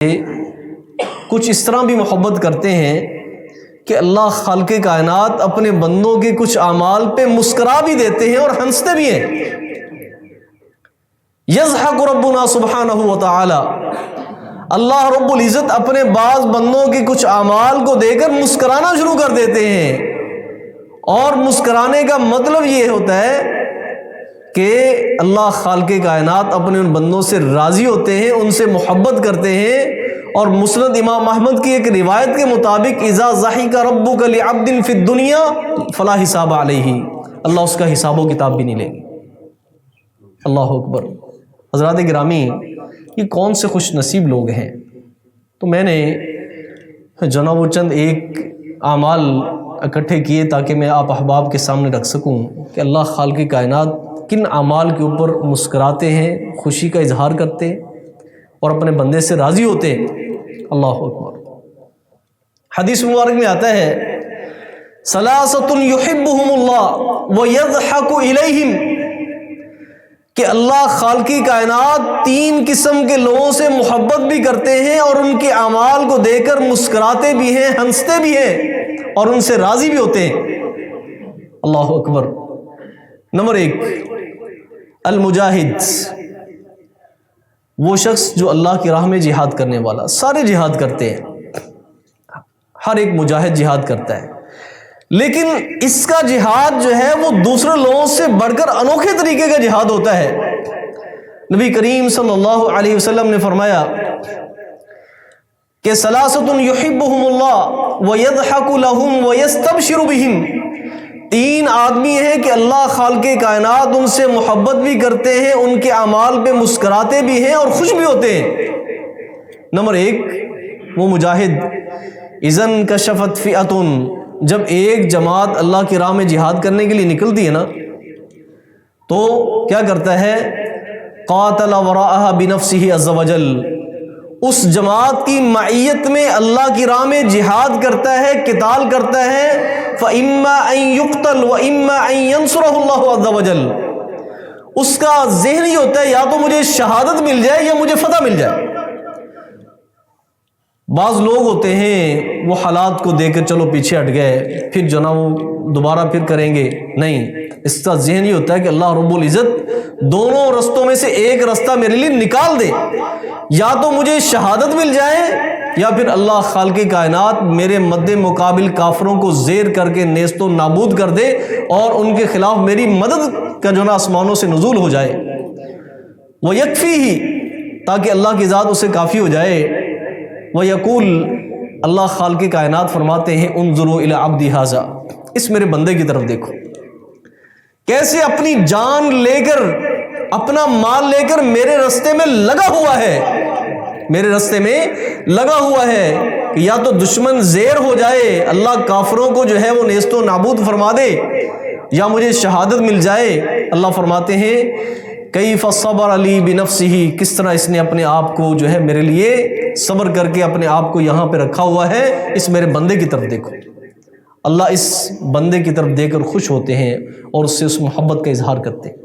کچھ اس طرح بھی محبت کرتے ہیں کہ اللہ خالق کائنات اپنے بندوں کے کچھ اعمال پہ مسکرا بھی دیتے ہیں اور ہنستے بھی ہیں۔ یضحک ربنا سبحانہ وتعالی، اللہ رب العزت اپنے بعض بندوں کے کچھ اعمال کو دے کر مسکرانا شروع کر دیتے ہیں، اور مسکرانے کا مطلب یہ ہوتا ہے کہ اللہ خالق کائنات اپنے ان بندوں سے راضی ہوتے ہیں، ان سے محبت کرتے ہیں۔ اور مسند امام احمد کی ایک روایت کے مطابق اذا ضحک ربک لعبد فی الدنیا فلا حساب علیہ، اللہ اس کا حساب و کتاب بھی نہیں لیں گے۔ اللہ اکبر۔ حضرات گرامی، یہ کون سے خوش نصیب لوگ ہیں؟ تو میں نے جناب وہ چند ایک اعمال اکٹھے کیے تاکہ میں آپ احباب کے سامنے رکھ سکوں کہ اللہ خالق کائنات کن اعمال کے اوپر مسکراتے ہیں، خوشی کا اظہار کرتے ہیں اور اپنے بندے سے راضی ہوتے ہیں۔ اللہ اکبر۔ حدیث مبارک میں آتا ہے ثلاثۃ یحبہم اللہ ویضحک الیہم، کہ اللہ خالق کائنات تین قسم کے لوگوں سے محبت بھی کرتے ہیں اور ان کے اعمال کو دیکھ کر مسکراتے بھی ہیں، ہنستے بھی ہیں اور ان سے راضی بھی ہوتے ہیں۔ اللہ اکبر۔ نمبر 1، المجاہد، وہ شخص جو اللہ کی راہ میں جہاد کرنے والا۔ سارے جہاد کرتے ہیں، ہر ایک مجاہد جہاد کرتا ہے، لیکن اس کا جہاد جو ہے وہ دوسرے لوگوں سے بڑھ کر انوکھے طریقے کا جہاد ہوتا ہے۔ نبی کریم صلی اللہ علیہ وسلم نے فرمایا کہ ثلاثۃ یحبہم اللہ ویضحک لہم ویستبشر بہم، تین آدمی ہیں کہ اللہ خالق کائنات ان سے محبت بھی کرتے ہیں، ان کے اعمال پہ مسکراتے بھی ہیں اور خوش بھی ہوتے ہیں۔ نمبر 1، وہ مجاہد۔ اذا انکشفت فئۃ، جب ایک جماعت اللہ کی راہ میں جہاد کرنے کے لیے نکلتی ہے نا، تو کیا کرتا ہے؟ قاتل وراءها بنفسه عز وجل، اس جماعت کی معیت میں اللہ کی راہ میں جہاد کرتا ہے، قتال کرتا ہے۔ فَإِمَّا أَن يُقْتَلْ وَإِمَّا أَن يَنصُرَهُ اللَّهُ عَزَّ وَجَلَّ، اس کا ذہن یہ ہوتا ہے یا تو مجھے شہادت مل جائے یا مجھے فتح مل جائے۔ بعض لوگ ہوتے ہیں وہ حالات کو دیکھ کر چلو پیچھے ہٹ گئے، پھر جو نا وہ دوبارہ پھر کریں گے، نہیں، اس کا ذہن یہ ہوتا ہے کہ اللہ رب العزت دونوں رستوں میں سے ایک رستہ میرے لیے نکال دے، یا تو مجھے شہادت مل جائے یا پھر اللہ خالق کائنات میرے مد مقابل کافروں کو زیر کر کے نیست و نابود کر دے اور ان کے خلاف میری مدد کا جو نا آسمانوں سے نزول ہو جائے۔ وہ یکفی ہی، تاکہ اللہ کی ذات اسے کافی ہو جائے۔ وہ یقول، اللہ خالق کائنات فرماتے ہیں انظروا الی عبدی ھذا، اس میرے بندے کی طرف دیکھو، کیسے اپنی جان لے کر، اپنا مال لے کر میرے رستے میں لگا ہوا ہے، میرے رستے میں لگا ہوا ہے کہ یا تو دشمن زیر ہو جائے، اللہ کافروں کو جو ہے وہ نیست و نابود فرما دے، یا مجھے شہادت مل جائے۔ اللہ فرماتے ہیں کیف صبر علی بنفسہ، کس طرح اس نے اپنے آپ کو جو ہے میرے لیے صبر کر کے اپنے آپ کو یہاں پہ رکھا ہوا ہے، اس میرے بندے کی طرف دیکھو۔ اللہ اس بندے کی طرف دیکھ کر خوش ہوتے ہیں اور اس سے اس محبت کا اظہار کرتے ہیں۔